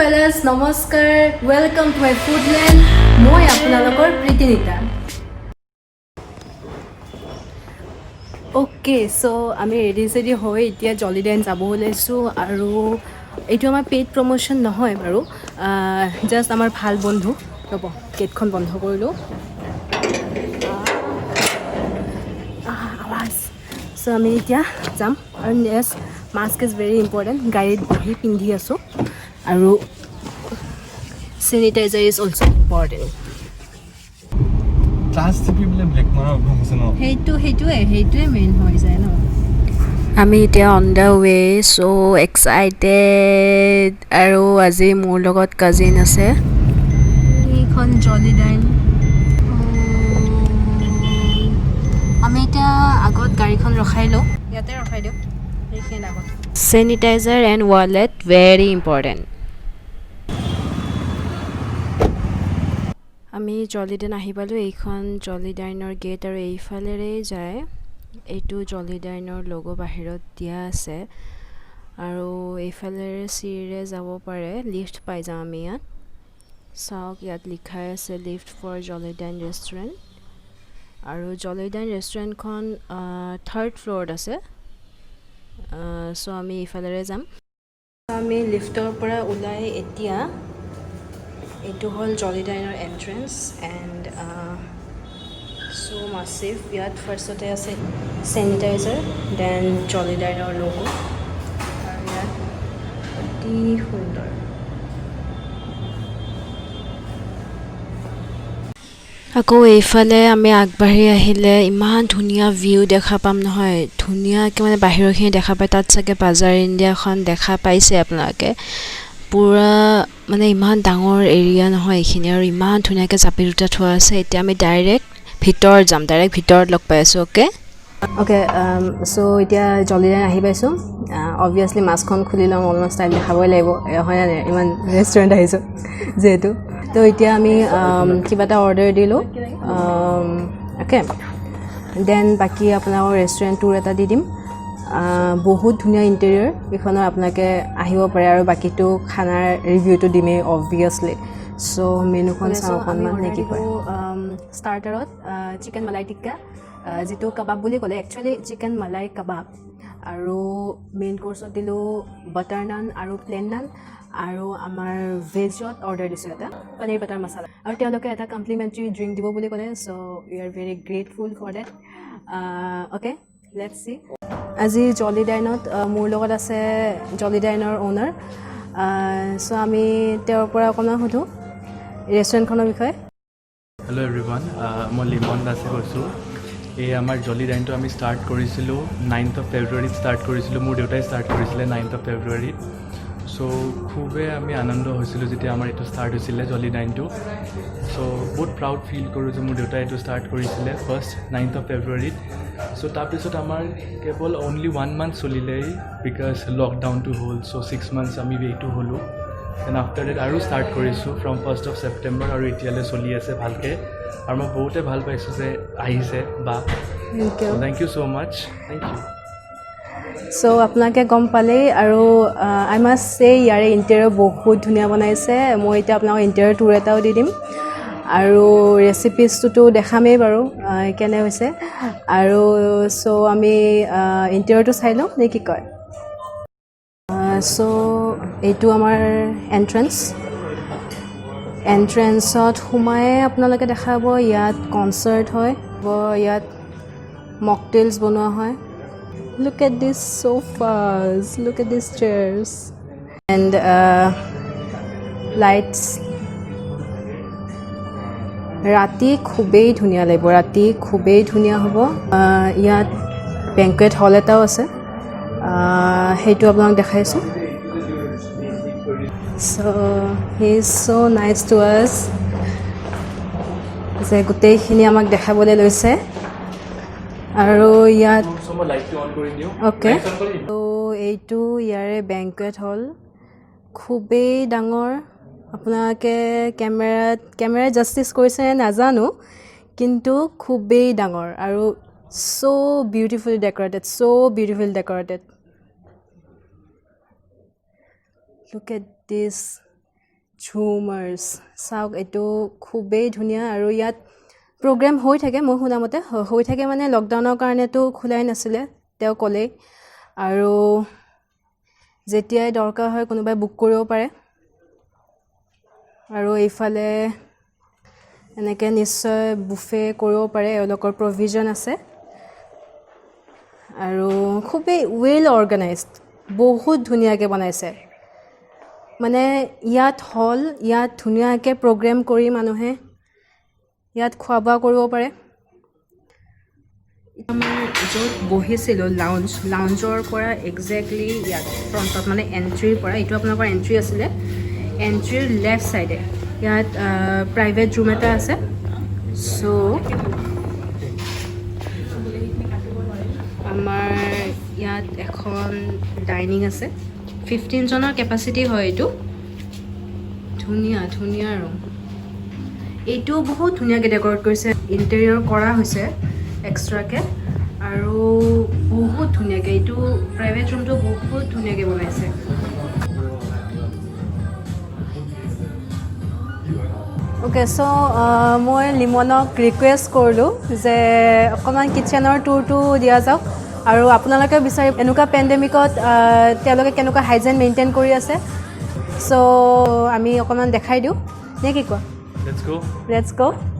fellas, namaskar. Welcome to my foodland. Moi apnalokor Pritinita. Okay, so আমি ready হৈ এতিয়া Jolly Dine যাব ওলাইছো আৰু এইটো আমাৰ পেইড প্ৰমোশন নহয় বাৰু জাস্ট আমাৰ ভাল বন্ধু ৰব গেটখন বন্ধ কৰিলো আৱাজ সো আমি এতিয়া যাম আৰু yes mask is very important গাড়ীত বহি পিন্ধি আছো আৰু sanitizer is also important class থেকে বলে ব্লেক মাৰা অভ্যাস আছে না সেইটোৱে মেইন হৈ যায় ন আমি এতিয়া on the way so excited আৰু আজি মোৰ লগত কাজিন আছে এইখন জলি ডাইন আমি এতিয়া আগত গাড়ীখন ৰখাই লওঁ ইয়াতে ৰখাই দিওঁ এইখিনি আগত sanitizer and wallet very important আমি জলি ডাইন আহি পালোঁ এইখন জলি ডাইনৰ গেট আৰু এইফালেৰে যায় এইটো জলি ডাইনৰ লোগো বাহিৰত দিয়া আছে আৰু এইফালেৰে চিৰিৰে যাব পাৰে লিফ্ট পাই যাম আমি ইয়াত চাওক ইয়াত লিখা আছে lift for Jolly Dine restaurant আৰু জলি ডাইন ৰেষ্টুৰেণ্টখন থাৰ্ড ফ্ল'ৰত আছে চ' আমি এইফালেৰে যাম আমি লিফ্টৰ পৰা ওলাই এতিয়া এইটো হ'ল জলি ডাইনৰ এন্ট্ৰেন্স এণ্ড so massive ইয়াত ফাৰ্ষ্টতে আছে sanitizer then জলি ডাইনৰ লোগো আৰু ইয়াত অতি সুন্দৰ আকৌ এইফালে আমি আগবাঢ়ি আহিলে ইমান ধুনীয়া ভিউ দেখা পাম নহয় ধুনীয়াকৈ মানে বাহিৰৰখিনি দেখা পায় তাত চাগে বাজাৰ ইণ্ডিয়াখন দেখা পাইছে আপোনালোকে পুৰা মানে ইমান ডাঙৰ এৰিয়া নহয় এইখিনি আৰু ইমান ধুনীয়াকৈ জাপি দুটা থোৱা আছে এতিয়া আমি ডাইৰেক্ট ভিতৰত যাম ডাইৰেক্ট ভিতৰত লগ পাই আছোঁ অ'কে চ' এতিয়া জলি ডাইন আহি পাইছোঁ অবভিয়াছলি মাছখন খুলি ল'ম অলপমান ষ্টাইল দেখাবই লাগিব হয় নাই ইমান ৰেষ্টুৰেণ্ট আহিছোঁ যিহেতু তো এতিয়া আমি কিবা এটা অৰ্ডাৰ দিলোঁ অ'কে দেন বাকী আপোনালোকৰ ৰেষ্টুৰেণ্ট টুৰ এটা দি দিম বহুত ধুনীয়া ইণ্টেৰিয়ৰ এইখনৰ আপোনালোকে আহিব পাৰে আৰু বাকীটো খানাৰ ৰিভিউটো দিমেই অবভিয়াছলি চ' মেনুখন চাওঁ অকণমান নে কি কয় ষ্টাৰ্টাৰত চিকেন মালাই টিক্কা যিটো কাবাব বুলি ক'লে একচুৱেলি চিকেন মালাই কাবাব আৰু মেইন কোৰ্চত দিলোঁ বাটাৰ নান আৰু প্লেন নান আৰু আমাৰ ভেজত অৰ্ডাৰ দিছোঁ এটা পনীৰ বাটাৰ মছলা আৰু তেওঁলোকে এটা কমপ্লিমেণ্টাৰী ড্ৰিংক দিব বুলি ক'লে so' we are very grateful for that okay let's see আজি জলি ডাইনত মোৰ লগত আছে জলি ডাইনৰ অ'নাৰ চ' আমি তেওঁৰ পৰা অকণমান সোধোঁ ৰেষ্টুৰেণ্টখনৰ বিষয়ে হেল্ল' এভৰিৱান মই লিমন দাসে কৈছোঁ এই আমাৰ জলি ডাইনটো আমি ষ্টাৰ্ট কৰিছিলোঁ 9th of February ষ্টাৰ্ট কৰিছিলোঁ মোৰ দেউতাই ষ্টাৰ্ট কৰিছিলে 9th of February চ' খুবেই আমি আনন্দ হৈছিলোঁ যেতিয়া আমাৰ এইটো ষ্টাৰ্ট হৈছিলে জলি ডাইনটো চ' বহুত প্ৰাউড ফিল কৰোঁ যে মোৰ দেউতাই এইটো ষ্টাৰ্ট কৰিছিলে ফাৰ্ষ্ট 9th of February চ' তাৰপিছত আমাৰ কেৱল অনলি 1 month চলিলেই বিকজ লকডাউনটো হ'ল চ' 6 months আমি ৱেইটো হ'লোঁ এণ্ড আফটাৰ ডেট আৰু ষ্টাৰ্ট কৰিছোঁ ফ্ৰম 1st of September আৰু এতিয়ালৈ চলি আছে ভালকৈ আৰু মই বহুতে ভাল পাইছোঁ যে আহিছে বা thank you so' much thank you so' আপোনালোকে গম পালেই আৰু আই মাষ্ট চে ইয়াৰে ইণ্টেৰিয়ৰ বহুত ধুনীয়া বনাইছে মই এতিয়া আপোনালোকক ইণ্টেৰিয়ৰ টুৰ এটাও দি দিম আৰু ৰেচিপিজটোতো দেখামেই বাৰু কেনে হৈছে আৰু চ' আমি ইণ্টেৰিয়ৰটো চাই লওঁ নে কি কয় চ' এইটো আমাৰ এণ্ট্ৰেঞ্চত সোমাই আপোনালোকে দেখাব ইয়াত কনচাৰ্ট হয় ইয়াত মকটেইলছ বনোৱা হয় look at these sofas look at these chairs and lights ৰাতি খুবেই ধুনীয়া লাগিব ৰাতি খুবেই ধুনীয়া হ'ব ইয়াত বেংকুৱেট হল এটাও আছে সেইটো আপোনাক দেখাইছোঁ so he is so nice to us যে গোটেইখিনি আমাক দেখাবলৈ লৈছে আৰু ইয়াত অ'কে তো এইটো ইয়াৰে বেংকুৱেট হল খুবেই ডাঙৰ আপোনালোকে কেমেৰাত জাষ্টিছ কৰিছে নাজানো কিন্তু খুবেই ডাঙৰ আৰু so beautifully decorated look at this ঝুমাৰ্ছ চাওক এইটো খুবেই ধুনীয়া আৰু ইয়াত প্ৰগ্ৰেম হৈ থাকে মই শুনামতে হৈ থাকে মানে লকডাউনৰ কাৰণেতো খোলাই নাছিলে তেওঁ ক'লেই আৰু যেতিয়াই দৰকাৰ হয় কোনোবাই বুক কৰিব পাৰে আৰু এইফালে এনেকৈ নিশ্চয় বুফে কৰিব পাৰে এওঁলোকৰ প্ৰভিজন আছে আৰু খুবেই ৱেল অৰ্গেনাইজড বহুত ধুনীয়াকৈ বনাইছে মানে ইয়াত হল ইয়াত ধুনীয়াকৈ প্ৰগ্ৰেম কৰি মানুহে ইয়াত খোৱা বোৱা কৰিব পাৰে আমি য'ত বহিছিলোঁ লাউঞ্জৰ পৰা একজেক্টলি ইয়াত ফ্ৰণ্টত মানে এণ্ট্ৰিৰ পৰা এইটো আপোনালোকৰ এণ্ট্ৰি আছিলে এণ্ট্ৰিৰ লেফ্ট ছাইডে ইয়াত প্ৰাইভেট ৰুম এটা আছে চ' আমাৰ ইয়াত এখন ডাইনিং আছে 15 জনৰ কেপাচিটি হয় এইটো ধুনীয়া ধুনীয়া ৰুম এইটো বহুত ধুনীয়াকৈ ডেক'ৰেট কৰিছে ইণ্টেৰিয়ৰ কৰা হৈছে এক্সট্ৰাকৈ আৰু বহুত ধুনীয়াকৈ এইটো প্ৰাইভেট ৰুমটো বহুত ধুনীয়াকৈ বনাইছে অ'কে চ' মই লিমনক ৰিকুৱেষ্ট কৰিলোঁ যে অকণমান কিটচেনৰ টুৰটো দিয়া যাওক আৰু আপোনালোকে বিচাৰি এনেকুৱা পেণ্ডেমিকত তেওঁলোকে কেনেকুৱা হাইজেন মেইনটেইন কৰি আছে চ' আমি অকণমান দেখাই দিওঁ নে কি কোৱা লেটছ গ'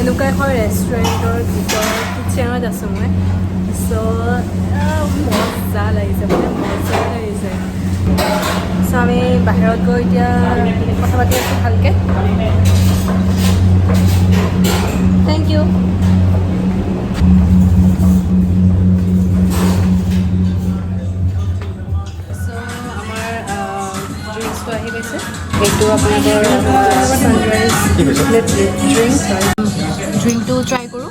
এনেকুৱা এখন ৰেষ্টুৰেণ্টৰ ভিতৰত কিটচেনত আছোঁ মই চ' মজা লাগিছে মানে মজা লাগিছে চ' আমি বাহিৰত গৈ এতিয়া কথা পাতি আছোঁ ভালকৈ থেংক ইউ চ' আমাৰ ড্ৰিংকছটো আহি গৈছে এইটো আপোনালোকৰ ছানৰাইজ ড্ৰিংকটো ট্ৰাই কৰোঁ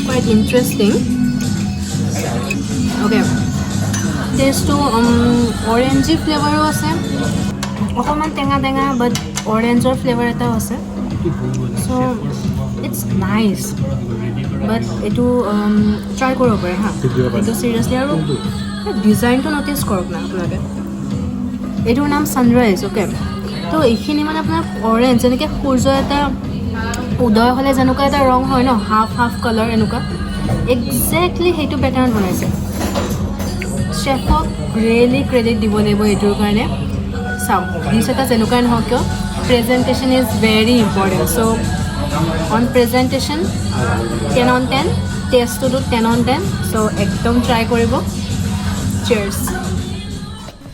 quite interesting okay টেষ্টটো অৰেঞ্জি ফ্লেভাৰো আছে অকণমান টেঙা টেঙা বাট অৰেঞ্জৰ ফ্লেভাৰ এটাও আছে চ' ইটছ নাইচ বাট এইটো ট্ৰাই কৰিব পাৰে হা এইটো চিৰিয়াছলি আৰু ডিজাইনটো ন'টিচ কৰক না আপোনালোকে এইটোৰ নাম ছানৰাইজ অ'কে তো এইখিনি মানে আপোনাৰ অৰেঞ্জ যেনেকৈ সূৰ্য এটা উদয় হ'লে যেনেকুৱা এটা ৰং হয় ন হাফ হাফ কালাৰ এনেকুৱা একজেক্টলি সেইটো পেটাৰ্ণ বনাইছে চেফক ৰিয়েলি ক্ৰেডিট দিব লাগিব এইটোৰ কাৰণে চাওক ডিছ এটা যেনেকুৱাই নহওক কিয় presentation is very important so' on presentation 10 on 10 টেষ্টটোতো 10 on 10 চ' একদম ট্ৰাই কৰিব চিয়াৰ্ছ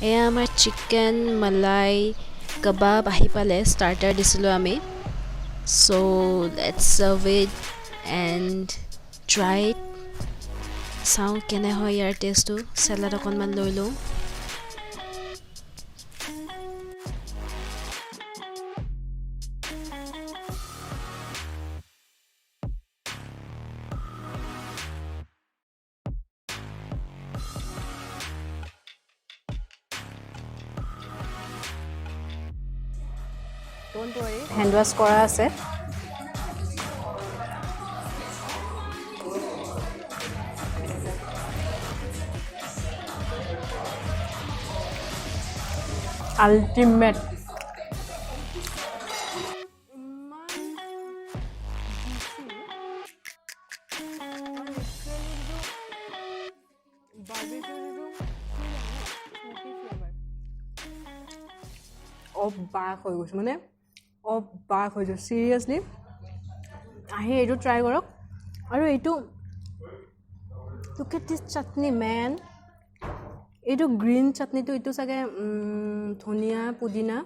এয়া আমাৰ চিকেন মালাই কাবাব আহি পালে ষ্টাৰ্টাৰ দিছিলোঁ আমি so' let's serve it and try it চাওঁ কেনে হয় ইয়াৰ টেষ্টটো চেলাড অকণমান লৈ লওঁ হেণ্ড ৱাছ কৰা আছে আল্টিমেট ইমান অবাক হৈ গৈছোঁ মানে অবাক হৈছোঁ চিৰিয়াছলি আহি এইটো ট্ৰাই কৰক আৰু এইটো look at this chutney man এইটো গ্ৰীণ চাটনিটো এইটো চাগে ধনিয়া পুদিনা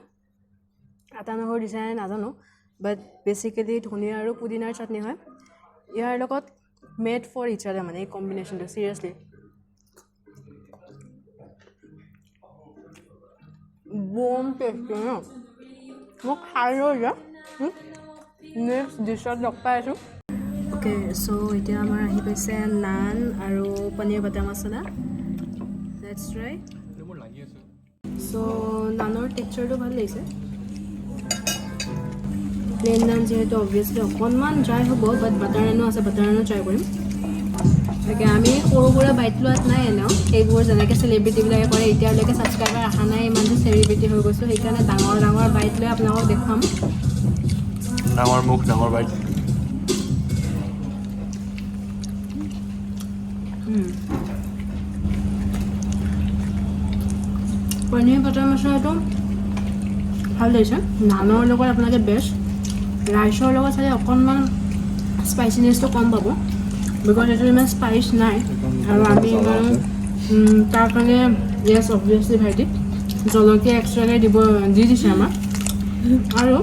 আটা নহৰু দিছে নাজানো বাট বেচিকেলি ধনিয়া আৰু পুদিনাৰ চাটনি হয় ইয়াৰ লগত মেড ফৰ ইচ আদাৰ মানে এই কম্বিনেশ্যনটো চিৰিয়াছলি বম টেষ্টি ন মই খাই লৈ যা নেক্সট ডিছত লগ পাই আছোঁ অ'কে চ' এতিয়া আমাৰ আহি পাইছে নান আৰু পনীৰ বাটাৰ মছলা লেটছ ট্ৰাই চ' নানৰ টেক্সাৰটো ভাল লাগিছে প্লেন নান যিহেতু অবভিয়াছলি অকণমান ড্ৰাই হ'ব বাট বাটাৰ নানো আছে বাটাৰ নানো ট্ৰাই কৰিম তাকে আমি সৰু সুৰা বাইট লোৱাত নাই এনেও সেইবোৰ যেনেকৈ চেলিব্ৰিটিবিলাকে কৰে এতিয়ালৈকে ছাবস্ক্ৰাইবাৰ অহা নাই ইমান যে চেলিব্ৰিটি হৈ গৈছোঁ সেইকাৰণে ডাঙৰ ডাঙৰ বাইট লৈ আপোনালোকক দেখুৱাম ডাঙৰ মুখ ডাঙৰ বাইট পনীৰ বাটাৰ মছলাটো ভাল লাগিছে নানৰ লগত আপোনালোকে বেষ্ট ৰাইচৰ লগত চাগে অকণমান স্পাইচিনেছটো কম পাব বিকজ এইটো ইমান স্পাইচ নাই আৰু আমি ইমান তাৰ কাৰণে য়েছ অবভিয়াছলি ভাইটি জলকীয়া এক্সট্ৰাকৈ দি দিছে আমাক আৰু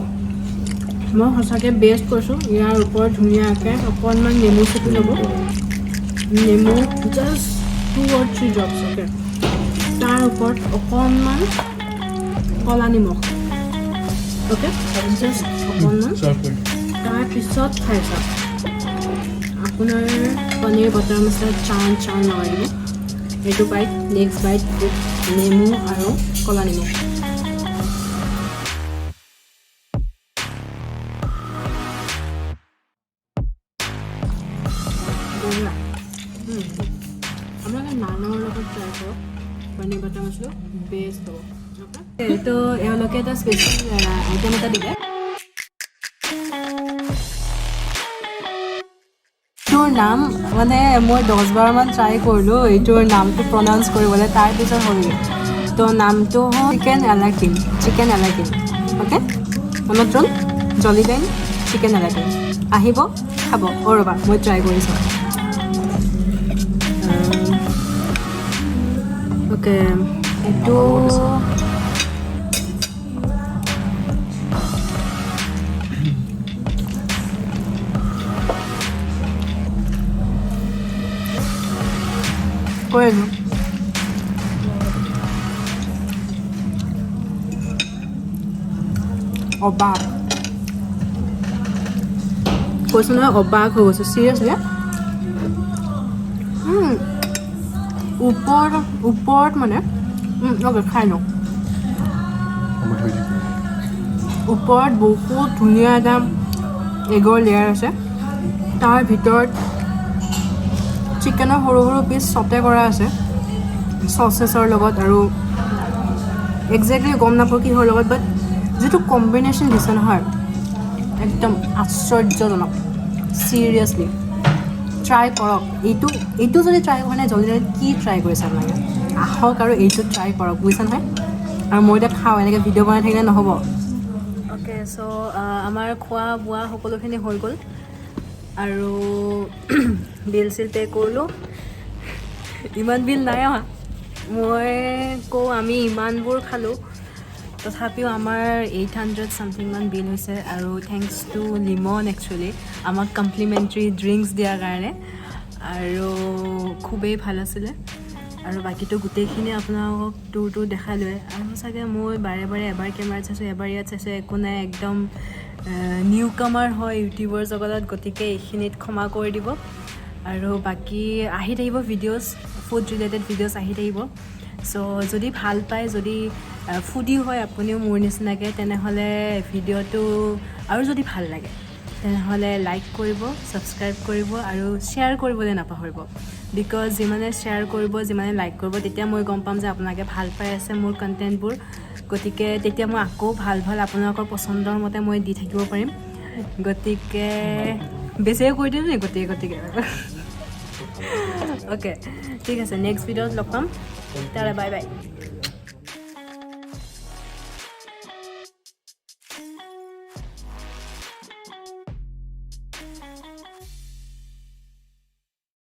মই সঁচাকৈ বেষ্ট কৈছোঁ ইয়াৰ ওপৰত ধুনীয়াকৈ অকণমান নেমু চেপি ল'ব নেমু জাষ্ট 2 or 3 drops অ'কে তাৰ ওপৰত অকণমান কলা নিমখ অ'কে জাষ্ট অকণমান তাৰপিছত খাই চাওক আপোনাৰ পনীৰ বাটাৰ মছলা চান লগাই দিব এইটো বাইট নেক্সট বাইট নেমু আৰু কলা নিমখ আপোনালোকে নানৰ লগত ট্ৰাই কৰক পনীৰ বাটাৰ মছলা বেষ্ট হ'ব তো এওঁলোকে এটা স্পেচিয়েল আইটেম এটা দিলে এইটোৰ নাম মানে মই 10-12 মান ট্ৰাই কৰিলোঁ এইটোৰ নামটো প্ৰনাউন্স কৰিবলৈ তাৰপিছত হ'লগৈ তো নামটো হ'ল চিকেন এলাকিন অ'কে মনত ৰ'ল জলি ডাইন চিকেন এলাকিন আহিব খাব ৰ'বা মই ট্ৰাই কৰিছোঁ অ'কে এইটো কৈ আছোঁ অবাক কৈছোঁ নহয় অবাক হৈ গৈছোঁ চিৰিয়াছলি ওপৰত মানে অ'কে খাই লওঁ ওপৰত বহুত ধুনীয়া এটা এগৰ লেয়াৰ আছে তাৰ ভিতৰত চিকেনৰ সৰু সৰু পিচ চটে কৰা আছে চচেছৰ লগত আৰু একজেক্টলি গম নাপাওঁ কিহৰ লগত বাট যিটো কম্বিনেশ্যন দিছে নহয় একদম আশ্চৰ্যজনক চিৰিয়াছলি ট্ৰাই কৰক এইটো যদি ট্ৰাই কৰা নাই জলদি কি ট্ৰাই কৰিছে আপোনালোকে আহক আৰু এইটো ট্ৰাই কৰক বুজিছে নহয় আৰু মই এতিয়া খাওঁ এনেকৈ ভিডিঅ' বনাই থাকিলে নহ'ব অ'কে চ' আমাৰ খোৱা বোৱা সকলোখিনি হৈ গ'ল আৰু বিল চিল পে' কৰিলোঁ ইমান বিল নাই অহা মই কওঁ আমি ইমানবোৰ খালোঁ তথাপিও আমাৰ 800 চামথিং মান বিল হৈছে আৰু থেংকছ টু লিমন একচুৱেলি আমাক কমপ্লিমেণ্টাৰী ড্ৰিংকছ দিয়াৰ কাৰণে আৰু খুবেই ভাল আছিলে আৰু বাকীটো গোটেইখিনি আপোনালোকক টুৰটো দেখালোৱে আৰু চাগে মই বাৰে বাৰে এবাৰ কেমেৰাত চাইছোঁ এবাৰ ইয়াত চাইছোঁ একো নাই একদম নিউ কামাৰ হয় ইউটিউবৰ জগতত গতিকে এইখিনিত ক্ষমা কৰি দিব আৰু বাকী আহি থাকিব ভিডিঅ'জ ফুড ৰিলেটেড ভিডিঅ'জ আহি থাকিব চ' যদি ভাল পায় যদি ফুডি হয় আপুনিও মোৰ নিচিনাকৈ তেনেহ'লে ভিডিঅ'টো আৰু যদি ভাল লাগে তেনেহ'লে লাইক কৰিব ছাবস্ক্ৰাইব কৰিব আৰু শ্বেয়াৰ কৰিবলৈ নাপাহৰিব বিকজ যিমানে শ্বেয়াৰ কৰিব যিমানে লাইক কৰিব তেতিয়া মই গম পাম যে আপোনালোকে ভাল পাই আছে মোৰ কণ্টেণ্টবোৰ গতিকে তেতিয়া মই আকৌ ভাল আপোনালোকৰ পচন্দৰ মতে মই দি থাকিব পাৰিম গতিকে বেছিয়ে কৈ দিওঁ নি গতিকে অ'কে ঠিক আছে নেক্সট ভিডিঅ'ত লগ পাম তেতিয়াহ'লে বাই বাই